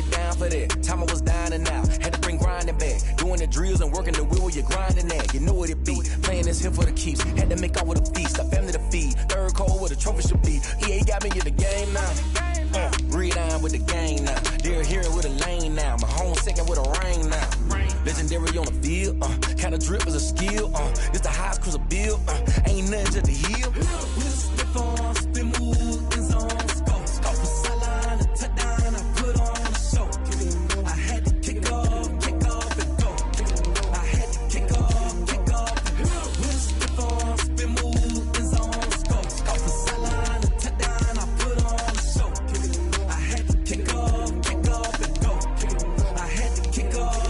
get down for that. Time I was down and out, had to bring grinding back. Doing the drills and working the wheel where you're grinding at. You know what it be, playing this here for the keeps. Had to make out with a feast, a family to feed. Third cold where the trophy should be. EA got me in the game now. Read on with the game now. They're here with a lane now. My home second with a ring now. Legendary on the field, kinda drip is a skill, it's the highest cruiser bill, ain't nothing just to heal. We'll split on, spin move, in zone, scope for sideline, a touchdown, I put on the show. I had to kick off and go. I had to kick off and go. We'll split on, spin move, in zone, scope for sideline, a touchdown, I put on the show. I had to kick off and go. I had to kick off.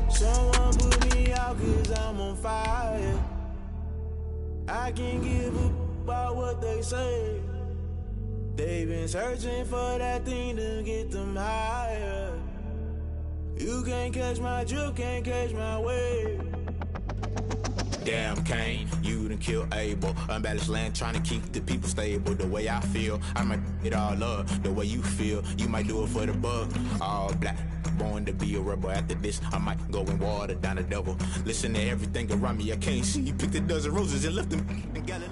Someone put me out 'cause I'm on fire. I can't give a about what they say. They've been searching for that thing to get them higher. You can't catch my drift, can't catch my wave. Damn Kane, you done killed Abel. Unbalanced land, trying to keep the people stable. The way I feel, I might it all up. The way you feel, you might do it for the bug. All black, born to be a rebel. After this, I might go and water down the devil. Listen to everything around me, I can't see. You picked a dozen roses and left them in Galilee.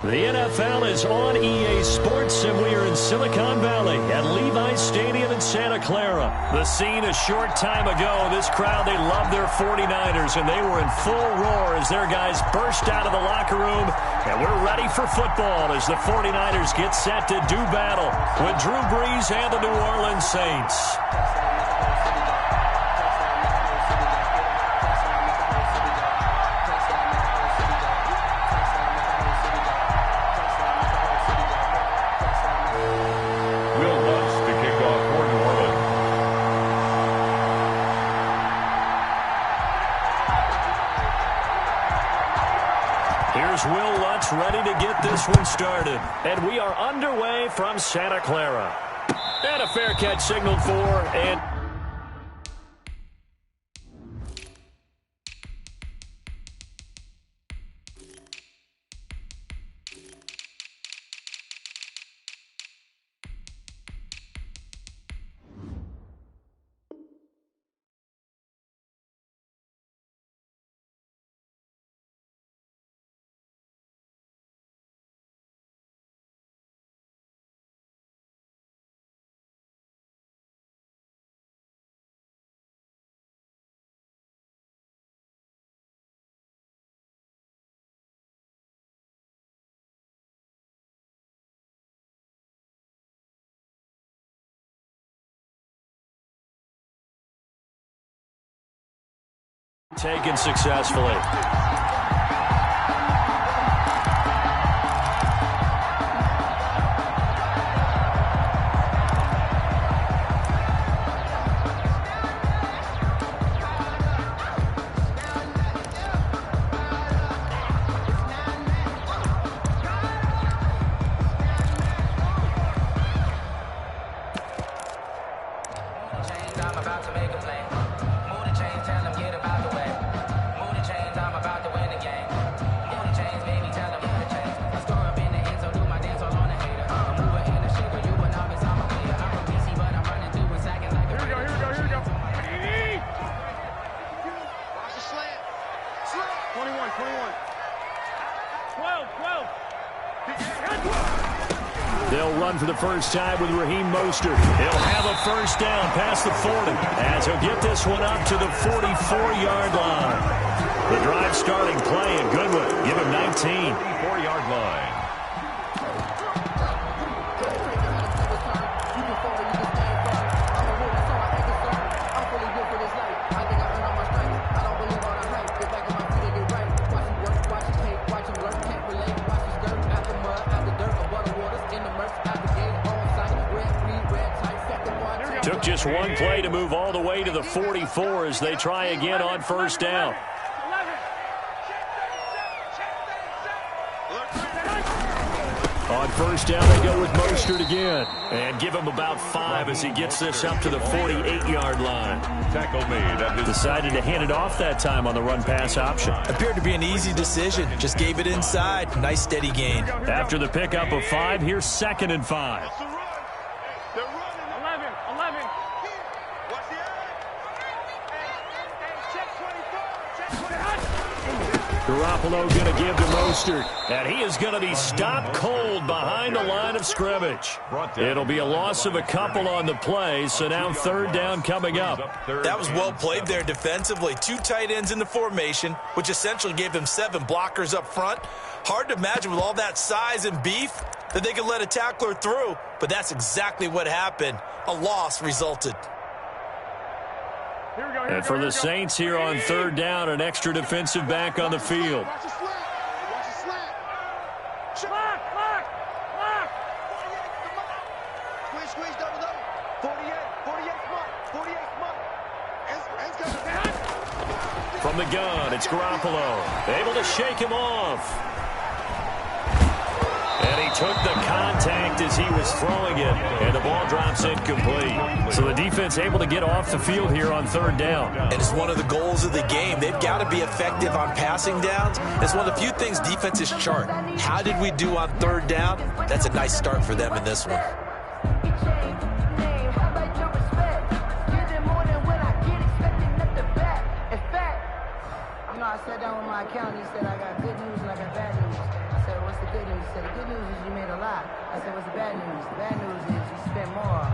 The NFL is on EA Sports, and we are in Silicon Valley at Levi's Stadium in Santa Clara. The scene a short time ago. This crowd, they love their 49ers, and they were in full roar as their guys burst out of the locker room. And we're ready for football as the 49ers get set to do battle with Drew Brees and the New Orleans Saints. Will Lutz ready to get this one started. And we are underway from Santa Clara. And a fair catch signaled for, and taken successfully. They'll run for the first time with Raheem Mostert. He'll have a first down past the 40 as he'll get this one up to the 44-yard line. The drive starting play, and Goodwin give him 19. 44-yard line. Took just one play to move all the way to the 44 as they try again on first down. On first down, they go with Mostert again. And give him about 5 as he gets this up to the 48-yard line. Tackle made. Decided to hand it off that time on the run-pass option. Appeared to be an easy decision. Just gave it inside. Nice steady gain. After the pickup of 5, here's 2nd and 5. Garoppolo going to give to Mostert. And he is going to be stopped cold behind the line of scrimmage. It'll be a loss of a couple on the play, so now 3rd down coming up. That was well played there defensively. 2 tight ends in the formation, which essentially gave them 7 blockers up front. Hard to imagine with all that size and beef that they could let a tackler through, but that's exactly what happened. A loss resulted. And for the Saints here on 3rd down, an extra defensive back on the field. From the gun, it's Garoppolo. Able to shake him off. And he took the contact as he was throwing it, and the ball drops incomplete. So the defense able to get off the field here on 3rd down. And it's one of the goals of the game. They've got to be effective on passing downs. It's one of the few things defenses chart. How did we do on 3rd down? That's a nice start for them in this one. I sat down with my accountant. He said, I got good news and I got bad news. I said, what's the good news? He said, the good news is you made a lot. I said, what's the bad news? The bad news is you spent more.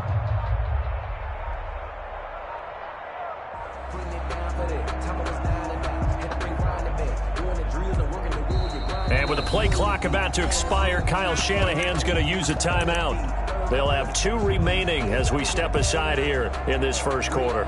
And with the play clock about to expire, Kyle Shanahan's going to use a timeout. They'll have 2 remaining as we step aside here in this first quarter.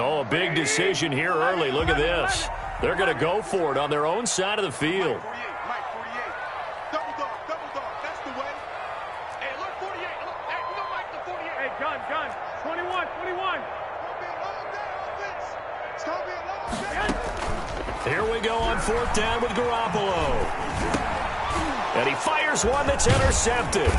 Oh, a big decision here early. Look at this. They're going to go for it on their own side of the field. Here we go on 4th down with Garoppolo. And he fires one that's intercepted.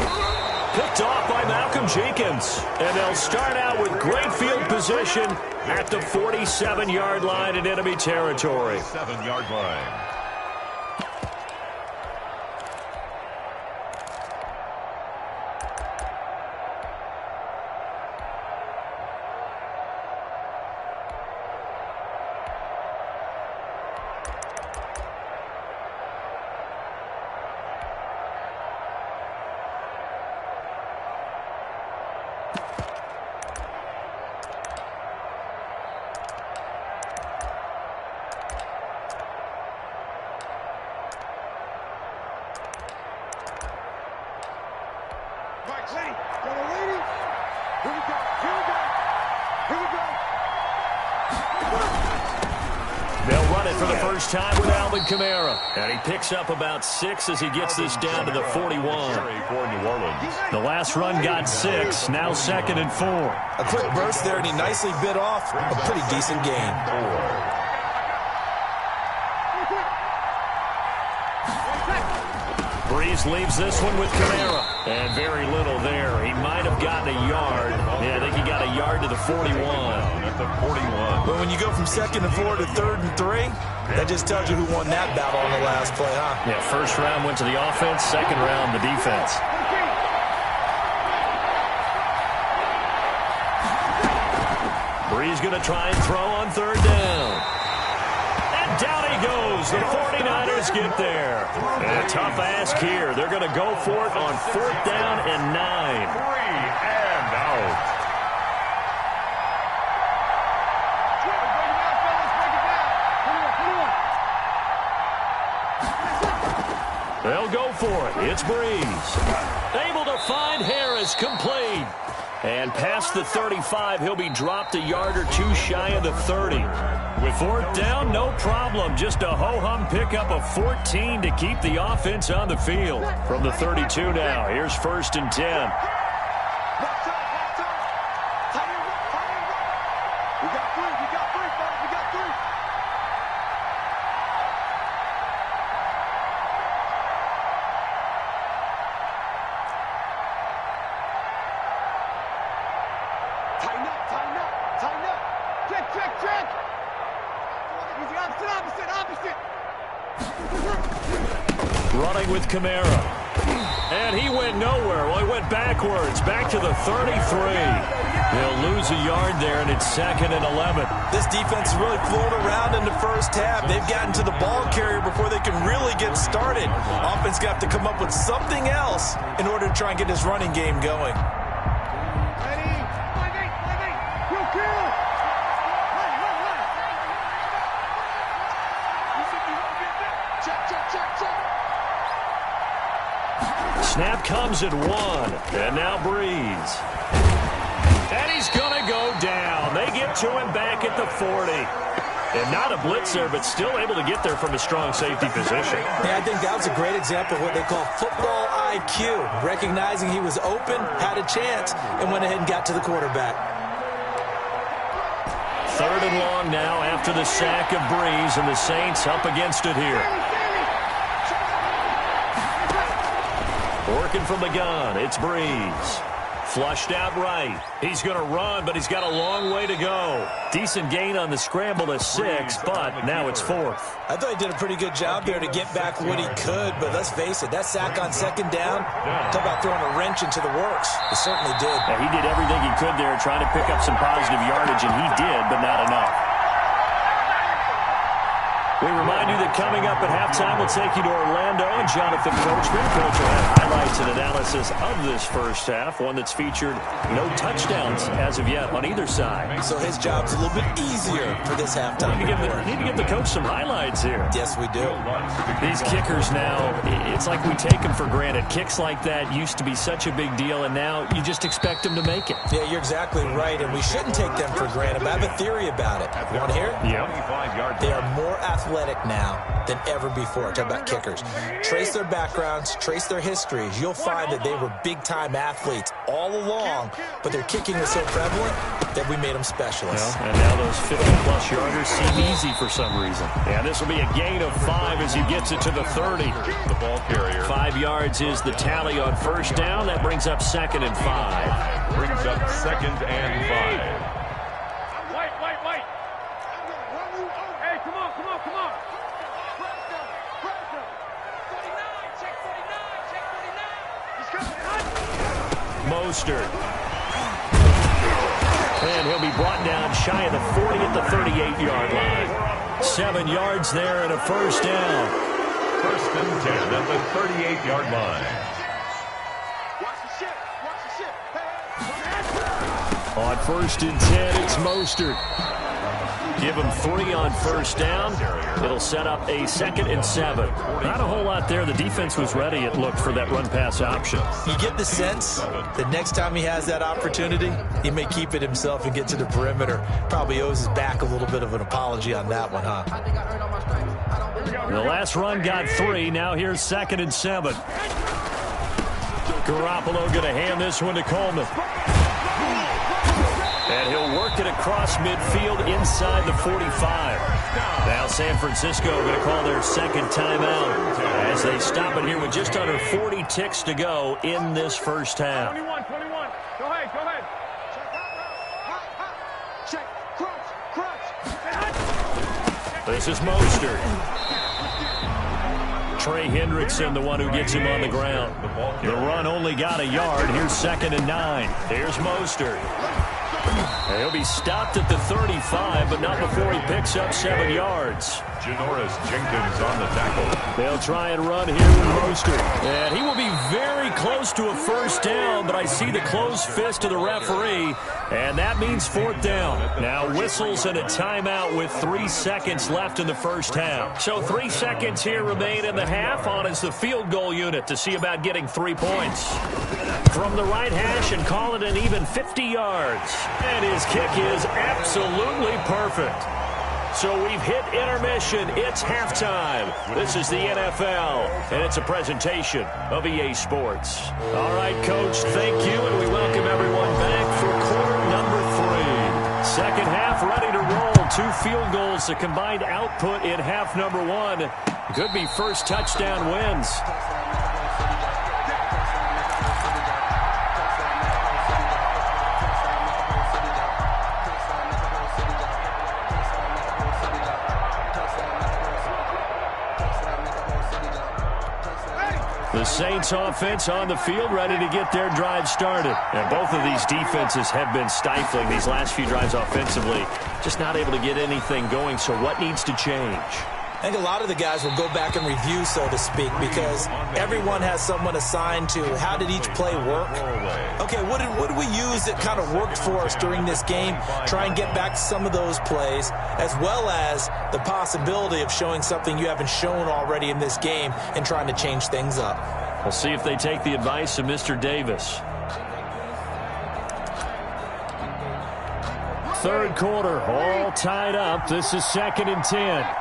Picked off by Malcolm Jenkins. And they'll start out with great field position at the 47-yard line in enemy territory. 7-yard line. They'll run it for the first time with Alvin Kamara. And he picks up about 6 as he gets this down to the 41. The last run got 6, now 2nd and 4. A quick burst there, and he nicely bit off a pretty decent gain. Breeze leaves this one with Kamara. And very little there. He might have gotten a yard. Yeah, I think he got a yard to the 41. At the 41. But when you go from 2nd and 4 to 3rd and 3, that just tells you who won that battle on the last play, huh? Yeah, first round went to the offense, second round the defense. Breeze going to try and throw on 3rd down. And down he goes. The 49ers get there. And a tough ask here. They're going to go for it on 4th down and 9. 3 and out. They'll go for it. It's Breeze. Able to find Harris complete. And past the 35, he'll be dropped a yard or two shy of the 30. With fourth down, no problem. Just a ho-hum pickup of 14 to keep the offense on the field. From the 32 now, here's 1st and 10. Running with Kamara. And he went nowhere. Well, he went backwards. Back to the 33. They'll lose a yard there, and it's 2nd and 11. This defense really flowed around in the first half. They've gotten to the ball carrier before they can really get started. Offense got to come up with something else in order to try and get his running game going. Snap comes at 1, and now Breeze. And he's going to go down. They get to him back at the 40. And not a blitzer, but still able to get there from a strong safety position. Yeah, I think that was a great example of what they call football IQ. Recognizing he was open, had a chance, and went ahead and got to the quarterback. 3rd and long now after the sack of Breeze, and the Saints up against it here. Working from the gun, it's Breeze. Flushed out right. He's going to run, but he's got a long way to go. Decent gain on the scramble to 6, but now it's 4th. I thought he did a pretty good job there to get back what he could, but let's face it, that sack on 2nd down, talk about throwing a wrench into the works. He certainly did. Yeah, he did everything he could there, trying to pick up some positive yardage, and he did, but not enough. We remind you that coming up at halftime, we'll take you to Orlando and Jonathan Coachman. Coach will have highlights and analysis of this first half, one that's featured no touchdowns as of yet on either side. So his job's a little bit easier for this halftime. We need to give the coach some highlights here. Yes, we do. These kickers now, it's like we take them for granted. Kicks like that used to be such a big deal, and now you just expect them to make it. Yeah, you're exactly right, and we shouldn't take them for granted, but I have a theory about it. You want to hear it? Yeah. They are more athletic now than ever before. Talk about kickers. Trace their backgrounds, trace their histories. You'll find that they were big-time athletes all along, but their kicking was so prevalent that we made them specialists. Well, and now those 50-plus yarders seem easy for some reason. And this will be a gain of 5 as he gets it to the 30. The ball carrier. 5 yards is the tally on 1st down. That brings up 2nd and 5. Brings up 2nd and 5. Mostert. And he'll be brought down shy of the 40 at the 38-yard line. 7 yards there and a 1st down. 1st and 10 at the 38-yard line. On 1st and 10, it's Mostert. Give him 3 on 1st down. It'll set up a 2nd and 7. Not a whole lot there. The defense was ready, it looked, for that run-pass option. You get the sense that next time he has that opportunity, he may keep it himself and get to the perimeter. Probably owes his back a little bit of an apology on that one, huh? The last run got 3. Now here's 2nd and 7. Garoppolo going to hand this one to Coleman. And he'll work it across midfield inside the 45. Now San Francisco going to call their 2nd timeout as they stop it here with just under 40 ticks to go in this first half. 21. Go ahead. Check. Crunch. This is Mostert. Trey Hendrickson, the one who gets him on the ground. The run only got a yard. Here's 2nd and 9. Here's Mostert. And he'll be stopped at the 35, but not before he picks up 7 yards. Janoris Jenkins on the tackle. They'll try and run here with Mostert. And he will be very close to a first down, but I see the closed fist of the referee, and that means 4th down. Now whistles and a timeout with 3 seconds left in the first half. So 3 seconds here remain in the half. On is the field goal unit to see about getting 3 points. From the right hash and call it an even 50 yards. And his kick is absolutely perfect. So we've hit intermission. It's halftime. This is the NFL, and it's a presentation of EA Sports. All right, Coach, thank you, and we welcome everyone back for quarter number 3. Second half ready to roll. 2 field goals, the combined output in half number 1. Could be first touchdown wins. The Saints offense on the field ready to get their drive started. And both of these defenses have been stifling these last few drives offensively. Just not able to get anything going, so what needs to change? I think a lot of the guys will go back and review, so to speak, because everyone has someone assigned to how did each play work. Okay, what did we use that kind of worked for us during this game? Try and get back to some of those plays, as well as the possibility of showing something you haven't shown already in this game and trying to change things up. We'll see if they take the advice of Mr. Davis. Third quarter, all tied up. This is 2nd and 10.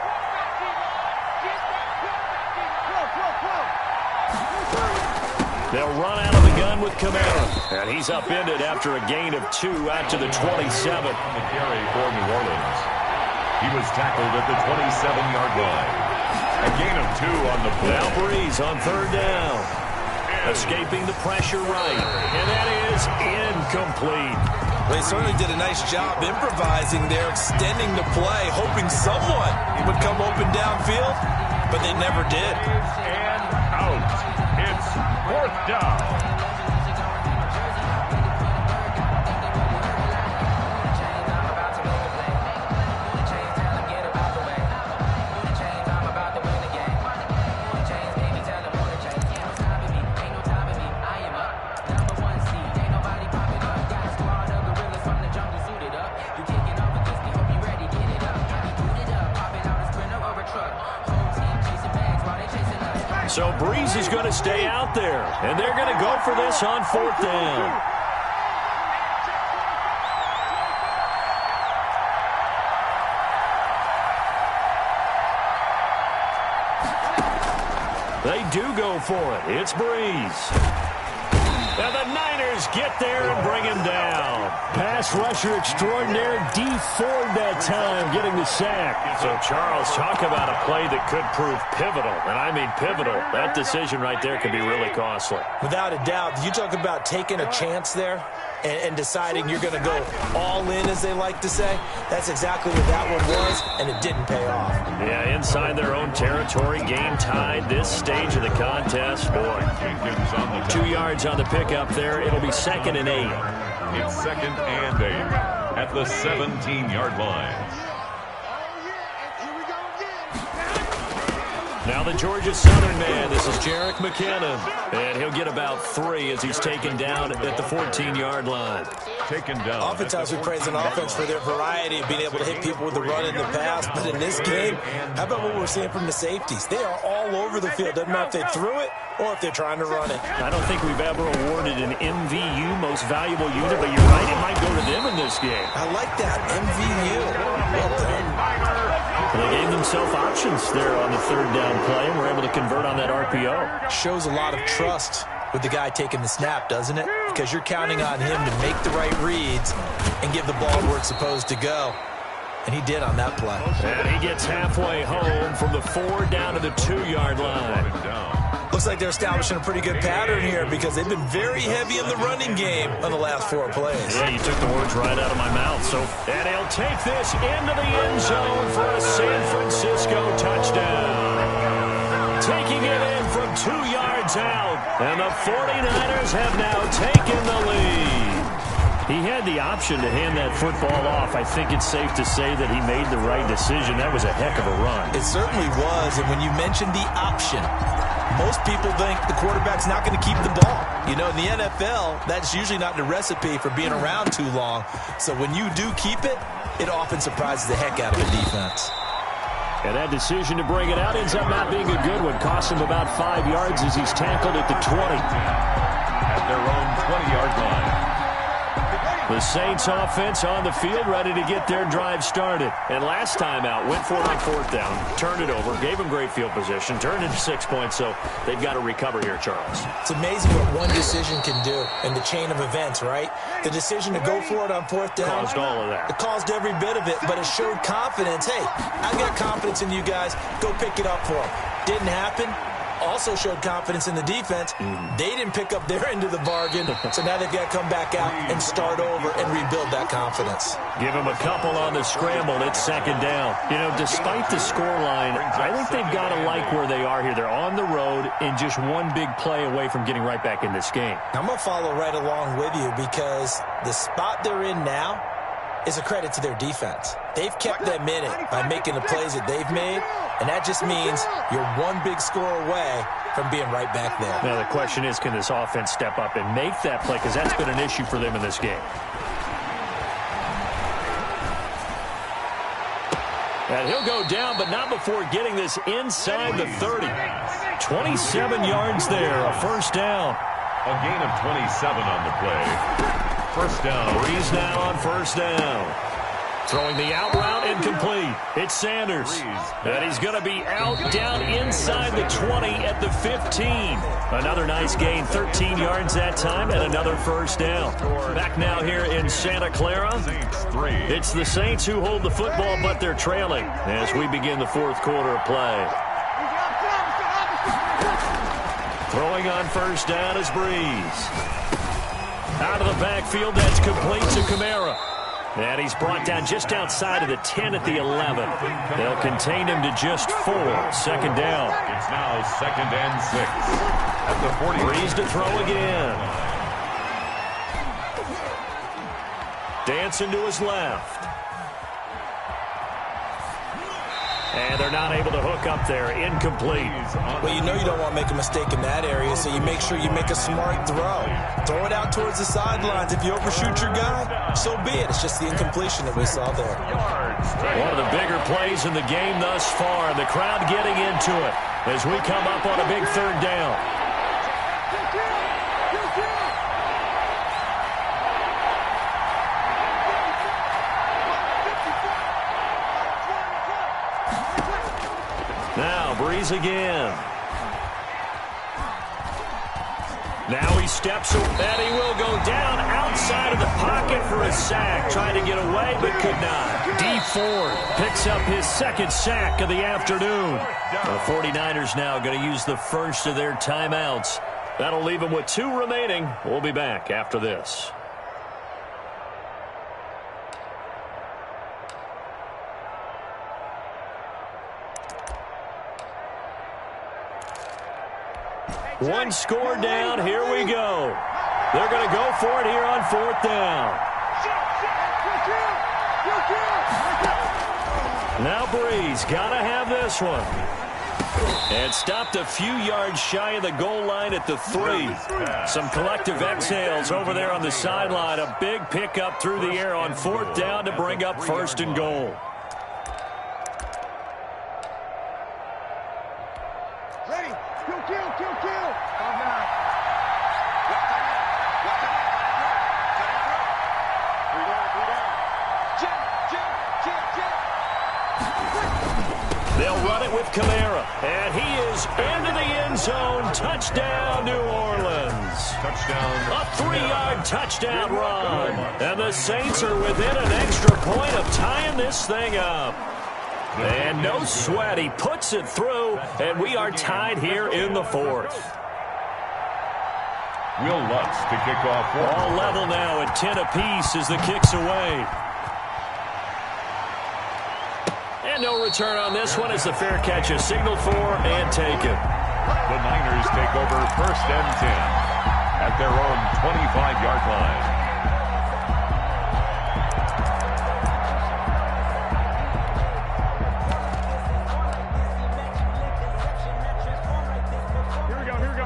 They'll run out of the gun with Kamara. And he's upended after a gain of 2 out to the 27. The carry for New Orleans. He was tackled at the 27-yard line. A gain of 2 on the play. Now Breeze on 3rd down. Escaping the pressure right. And that is incomplete. They certainly did a nice job improvising there, extending the play, hoping someone would come open downfield, but they never did. And out. It's 4th down. So Breeze is going to stay out there, and they're going to go for this on 4th down. They do go for it. It's Breeze. And the Niners get there and bring him down. Pass rusher extraordinaire, D Ford that time, getting the sack. So, Charles, talk about a play that could prove pivotal. And I mean pivotal. That decision right there could be really costly. Without a doubt. You talk about taking a chance there and deciding you're going to go all in, as they like to say. That's exactly what that one was, and it didn't pay off. Yeah, inside their own territory, game tied. This stage of the contest, boy. 2 yards on the pickup there. It'll be 2nd and 8. It's 2nd and 8 at the 17-yard line. Now the Georgia Southern man, this is Jerick McKinnon. And he'll get about 3 as he's taken down at the 14-yard line. Taken down. Oftentimes we praise an offense for their variety of being able to hit people with the run in the pass. But in this game, how about what we're seeing from the safeties? They are all over the field. Doesn't matter if they threw it or if they're trying to run it. I don't think we've ever awarded an MVU, most valuable unit, but you're right, it might go to them in this game. I like that, MVU. Well done. And they gave themselves options there on the 3rd down play, and were able to convert on that RPO. Shows a lot of trust with the guy taking the snap, doesn't it? Because you're counting on him to make the right reads and give the ball where it's supposed to go. And he did on that play. And he gets halfway home from the 4 down to the 2-yard line. Looks like they're establishing a pretty good pattern here because they've been very heavy in the running game on the last 4 plays. Yeah, you took the words right out of my mouth. And he'll take this into the end zone for a San Francisco touchdown. Taking it in from 2 yards out. And the 49ers have now taken the lead. He had the option to hand that football off. I think it's safe to say that he made the right decision. That was a heck of a run. It certainly was, and when you mentioned the option, most people think the quarterback's not going to keep the ball. You know, in the NFL, that's usually not the recipe for being around too long. So when you do keep it, it often surprises the heck out of the defense. And that decision to bring it out ends up not being a good one. Cost him about 5 yards as he's tackled at the 20. At their own 20-yard line. The Saints offense on the field, ready to get their drive started. And last time out, went for it on 4th down, turned it over, gave them great field position, turned into 6 points, so they've got to recover here, Charles. It's amazing what one decision can do in the chain of events, right? The decision to go for it on 4th down. Caused all of that. It caused every bit of it, but it showed confidence. Hey, I've got confidence in you guys. Go pick it up for them. Didn't happen. Also showed confidence in the defense. They didn't pick up their end of the bargain, so now they've got to come back out and start over and rebuild that confidence. Give them a couple on the scramble. It's 2nd down. You know, despite the scoreline, I think they've got to like where they are here. They're on the road and just one big play away from getting right back in this game. I'm going to follow right along with you because the spot they're in now is a credit to their defense. They've kept them in it by making the plays that they've made, and that just means you're one big score away from being right back there. Now, the question is, can this offense step up and make that play? Because that's been an issue for them in this game. And he'll go down, but not before getting this inside the 30. 27 yards there, a 1st down. A gain of 27 on the play. 1st down. Breeze now on 1st down. Throwing the out route incomplete. It's Sanders. And he's going to be out down inside the 20 at the 15. Another nice gain, 13 yards that time, and another 1st down. Back now here in Santa Clara. It's the Saints who hold the football, but they're trailing as we begin the 4th quarter of play. Throwing on 1st down is Breeze. Out of the backfield, that's complete to Kamara. And he's brought down just outside of the 10 at the 11. They'll contain him to just 4. 2nd down. It's now 2nd and 6. At the 40. Breeze to throw again. Dancing to his left. And they're not able to hook up there. Incomplete. Well, you know you don't want to make a mistake in that area, so you make sure you make a smart throw. Throw it out towards the sidelines. If you overshoot your guy, so be it. It's just the incompletion that we saw there. One of the bigger plays in the game thus far. The crowd getting into it as we come up on a big 3rd down. Now Breeze again. Now he steps and he will go down outside of the pocket for a sack. Trying to get away but could not. D Ford picks up his 2nd sack of the afternoon. The 49ers now going to use the first of their timeouts. That'll leave them with 2 remaining. We'll be back after this. One score down. Here we go. They're going to go for it here on 4th down. Now Breeze got to have this one. And stopped a few yards shy of the goal line at the 3. Some collective exhales over there on the sideline. A big pickup through the air on 4th down to bring up 1st and goal. They'll run it with Kamara, and he is into the end zone. Touchdown, New Orleans. Touchdown. A 3-yard touchdown run. And the Saints are within an extra point of tying this thing up. And no sweat. He puts it through, and we are tied here in the 4th. Will Lutz to kick off. All level now at 10 apiece as the kick's away. And no return on this one as the fair catch is signaled for and taken. The Niners take over 1st and 10 at their own 25-yard line.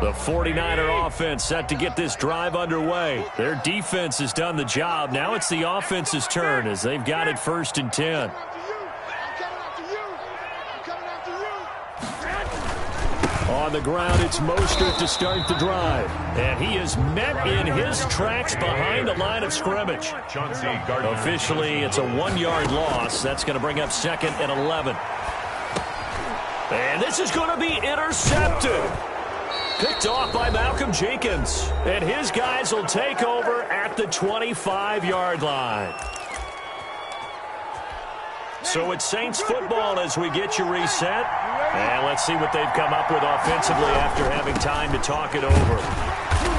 The 49er offense set to get this drive underway. Their defense has done the job. Now it's the offense's turn as they've got it 1st and 10. On the ground, it's Mostert to start the drive. And he is met in his tracks behind the line of scrimmage. Officially, it's a 1-yard loss. That's going to bring up 2nd and 11. And this is going to be intercepted. Picked off by Malcolm Jenkins. And his guys will take over at the 25-yard line. So it's Saints football as we get you reset. And let's see what they've come up with offensively after having time to talk it over.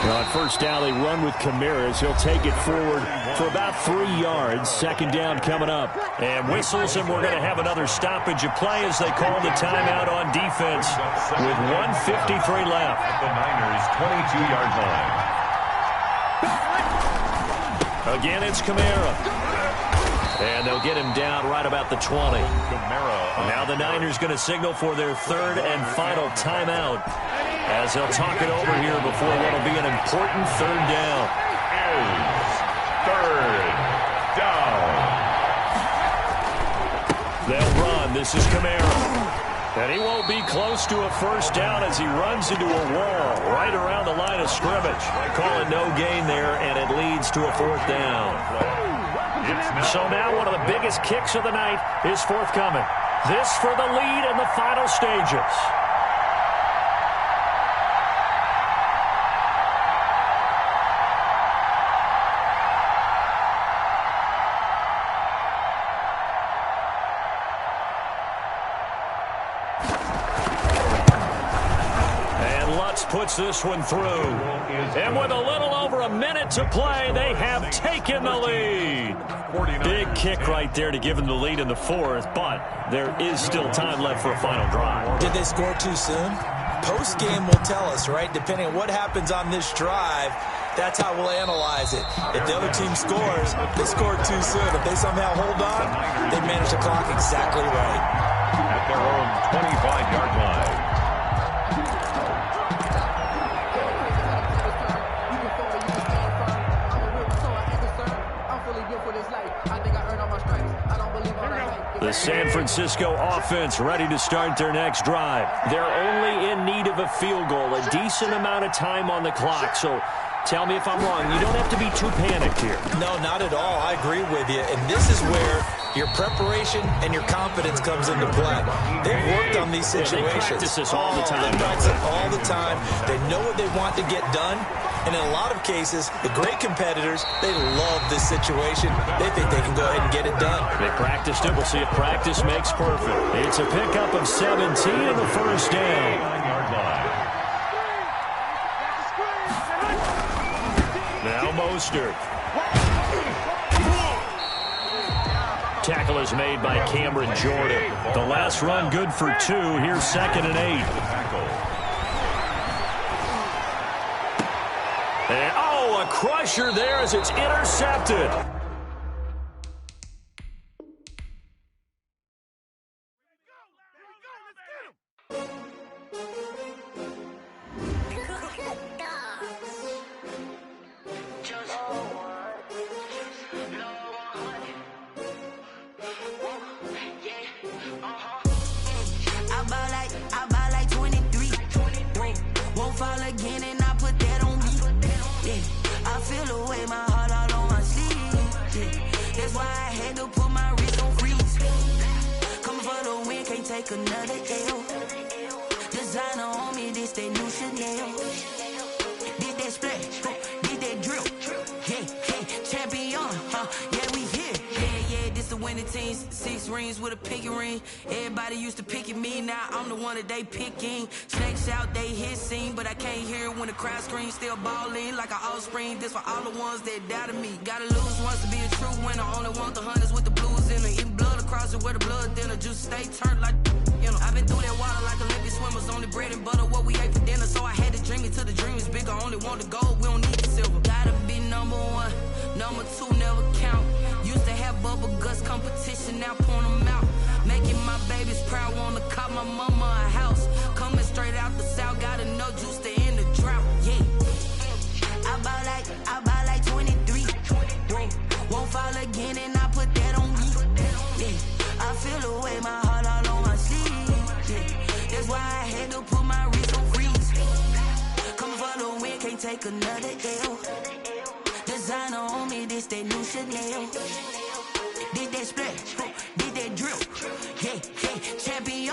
On 1st down, they run with Kamara. He'll take it forward for about 3 yards. 2nd down coming up. And whistles, and we're going to have another stoppage of play as they call the timeout on defense with 1:53 left. At the Niners' 22-yard line. Again, it's Kamara. And they'll get him down right about the 20. Now the Niners going to signal for their 3rd and final timeout as they'll talk it over here before what will be an important 3rd down. Is 3rd down. They'll run. This is Kamara. And he won't be close to a 1st down as he runs into a wall right around the line of scrimmage. Call it no gain there, and it leads to a 4th down. So now one of the biggest kicks of the night is forthcoming. This for the lead in the final stages. Puts this one through. And with a little over a minute to play, they have taken the lead. Big kick right there to give them the lead in the 4th, but there is still time left for a final drive. Did they score too soon? Post-game will tell us, right? Depending on what happens on this drive, that's how we'll analyze it. If the other team scores, they scored too soon. If they somehow hold on, they manage the clock exactly right. At their own 25-yard line. The San Francisco offense ready to start their next drive. They're only in need of a field goal, a decent amount of time on the clock. So tell me if I'm wrong. You don't have to be too panicked here. No, not at all. I agree with you. And this is where your preparation and your confidence comes into play. They've worked on these situations. They practice this all the time. They practice it all the time. They know what they want to get done. And in a lot of cases, the great competitors, they love this situation. They think they can go ahead and get it done. They practiced it. We'll see if practice makes perfect. It's a pickup of 17 in the 1st down. Now Mostert. Tackle is made by Cameron Jordan. The last run good for 2. Here's 2nd and 8. And, a crusher there as it's intercepted. I buy like 23. Won't fall again and I put that on me. Yeah, I feel the way, my heart all on my sleeve. Yeah, that's why I had to put my wrist on freeze. Coming for the win, can't take another L. Designer on me, this that new Chanel. Did that splash, did that drill. Yeah, champion, yeah, we here. Yeah, this the winning team. 6 rings with a pinky ring. Everybody used to pick at me, now I'm the one that they picking. Snakes out, they hit scene, but I can't hear it when the crowd screams. Still balling like an offspring. This for all the ones that doubted me. Gotta lose once to be a true winner. Only want the hunters with the blues in it. Eating blood across it where the blood thinner. Juice stay turned like, you know. I've been through that water like Olympic swimmers. Only bread and butter, what we ate for dinner. So I had to dream it till the dream is bigger. Only want the gold, we don't need the silver. Gotta be number 1, number 2 never count. Used to have bubble guts competition, now point them out. Making my babies proud, wanna cop my mama a house. Coming straight out the south, got enough juice to end the take another L. Designer on me, this that new Chanel. Did that splash, did that drill. Yeah, champion,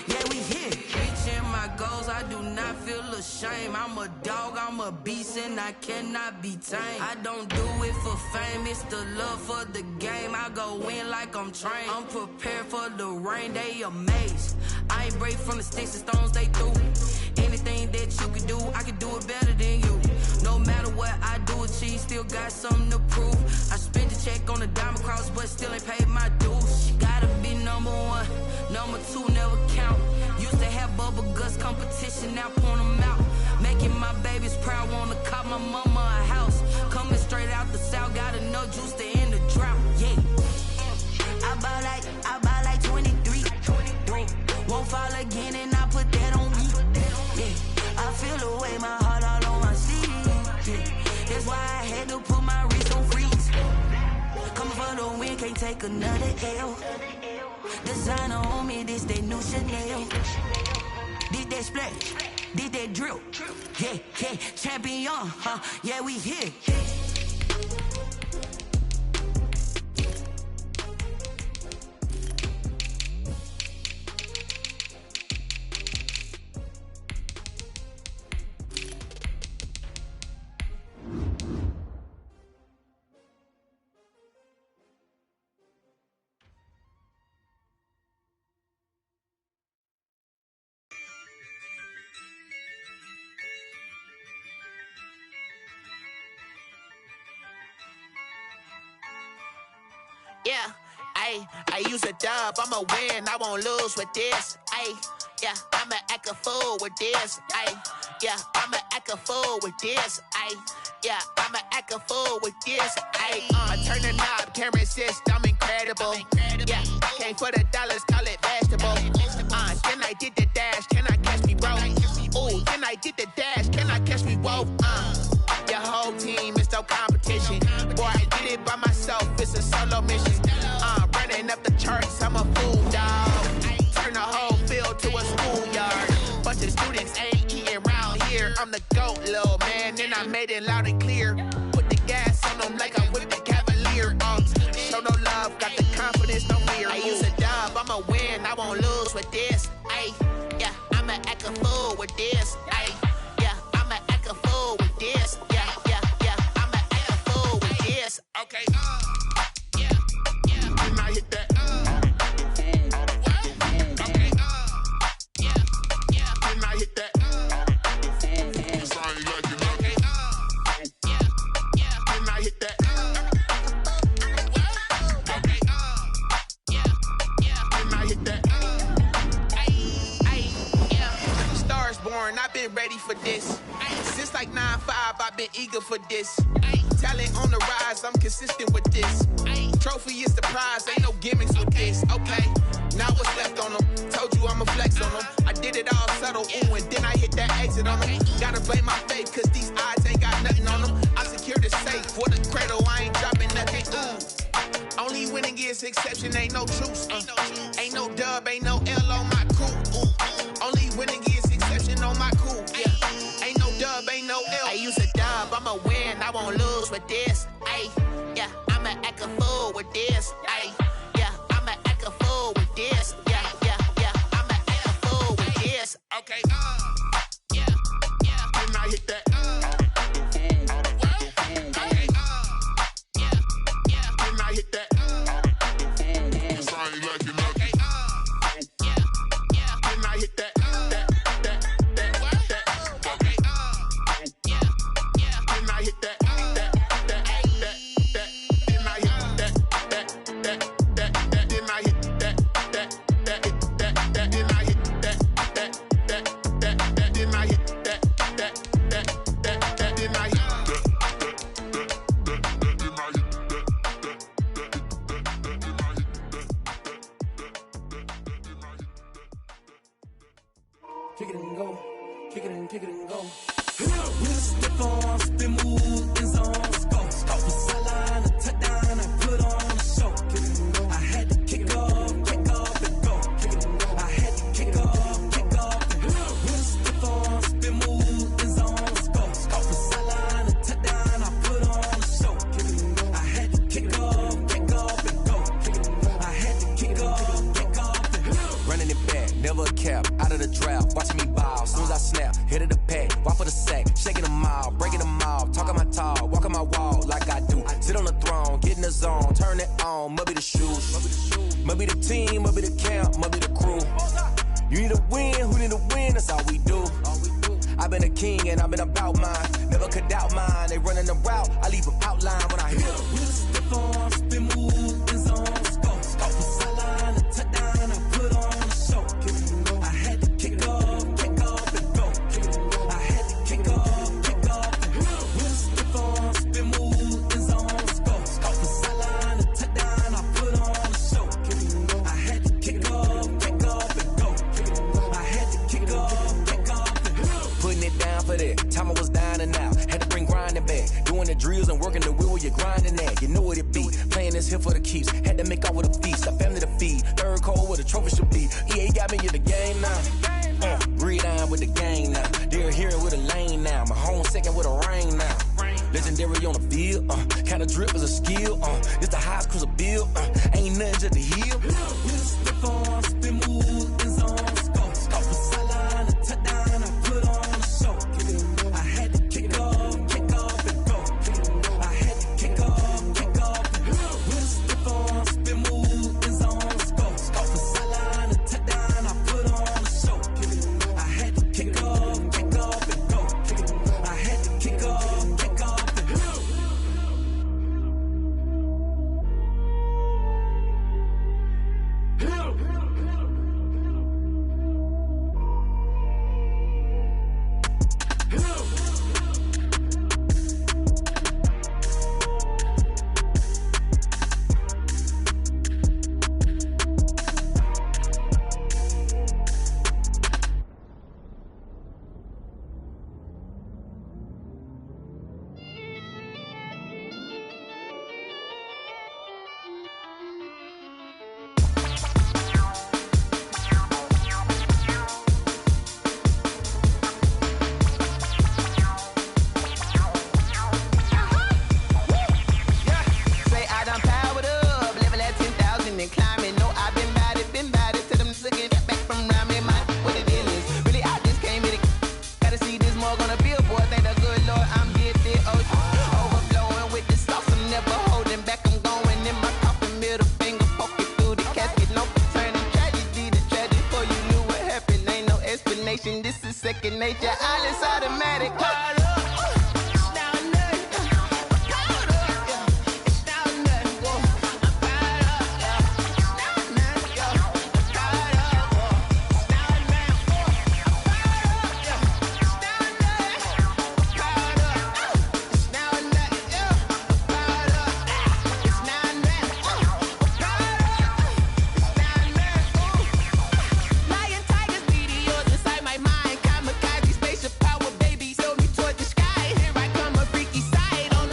yeah, we here. Reaching my goals, I do not feel ashamed. I'm a dog, I'm a beast, and I cannot be tamed. I don't do it for fame, it's the love for the game. I go in like I'm trained. I'm prepared for the rain, they amazed. I ain't break from the sticks and stones, they threw. Anything that you can do, I can do it better than you. No matter what I do, achieve, still got something to prove. I spent the check on the diamond cross, but still ain't paid my dues. Gotta be number one, number two never count. Used to have bubble guts competition, now point them out. Making my babies proud, wanna cop my mama a house. Coming straight out the south, got enough juice to end the drought. Yeah, I buy like 23. Won't fall again, and I put that on me. Yeah, I feel the way, my heart all on my sleeve. Yeah, that's why I had to put my wrist on freeze. Coming for the win, can't take another L. Designer on me, this that new Chanel. Did that splash, did that drill. Yeah, champion, yeah, we here. Yeah, I use a dub, I'ma win, I won't lose with this. Yeah, I'ma act a fool with this. Yeah, I'ma act a fool with this. Yeah, I'ma act a fool with this. I turn the knob, camera assist, I'm incredible. Yeah, came for the dollars, call it vegetable. Then I did the dash, can I catch me, bro? Ooh, then I did the dash, can I catch me, whoa? Your whole team is no competition. Boy, I did it by myself, it's a solo mission. Running up the charts, I'm a fool, dog. Turn the whole field to a schoolyard. Bunch of students ain't eating round here. I'm the GOAT, little man, and I made it loud and clear. Put the gas on them like I'm with the Cavalier. Show no love, got the confidence, no fear. I use a dub, I'ma win, I won't lose with this. Yeah, I'ma act a fool with this. Yeah, I'ma act a fool with this. Yeah, I'ma act a fool with this. Okay, yeah, then I hit that. Okay, yeah, then I hit that. Sorry, like it. Okay, yeah, then I hit that. Okay, yeah, then I hit that. Yeah, Stars born, I've been ready for this. Since like 9-5, I've been eager for this. Talent on the rise, I'm consistent with this. Trophy is the prize, ain't no gimmicks with this. Okay, now what's left on them? Told you I'ma flex on them. I did it all subtle, ooh, and then I hit that exit on them. Gotta blame my faith, cause these odds ain't got nothing on them. I secured the safe for the cradle, I ain't dropping nothing, ooh. Only winning is exception, ain't no truce. Ain't no dub, ain't no L on my crew, ooh. Only winning is exception on my crew, yeah. Ain't no dub, ain't no L. I use a dub, I'ma win, I won't lose with this. Yeah, I'ma act a fool with this. Yeah, I'ma act a fool with this. Yeah, I'ma act a fool with this. Okay, yeah, then I hit that. Okay, yeah, then I hit that. Sorry, like it. Okay, yeah, then I hit that. Okay, yeah, then I hit that. Kick it and go, kick it and go. We'll step on, spin, move, in zone, let's go. From sideline to touchdown, I put on a show. Kick it and go. I had to kick off and go. Kick it and go. I had to kick off and go. We'll step on, spin, move, in zone, let's go. From to win, who need to win, that's all we do. I've been a king and I've been about mine. Never could doubt mine. They running the route, I leave an outline when I hit them. Stiff arm, spin move, and zone, scope. Off the sideline, a touchdown, I put on a show. I had to kick off and go. I had to kick off and go. With a stiff arm, spin move, and zone, scope. Off the sideline, a touchdown, I put on a show. I had to kick off and go. I had to kick off and go. Putting it down for that. Time I was down and out. Had to bring grinding back. Doing the drills and working the wheel where you're grinding at. You know what it be. Playing this here for the keeps. Had to make out with a feast. A family to feed. Third cold where the trophy should be. EA got me in the game now. Gridiron with the gang now. They're hearing with a lane now. My home second with a rain now. Legendary on the field. Kind of drip is a skill. It's the highest cruiser bill. Ain't nothing just to heal. With a stiff arm, spin move, and zone, scope. Off the sideline, a touchdown, I put on a show. I had to kick off and go. I had to kick off and go. With a stiff arm, spin move, and zone, scope. Off the sideline, a touchdown, I put on a show. I had to kick off and go. I had to kick off and go. This is second nature, all is automatic.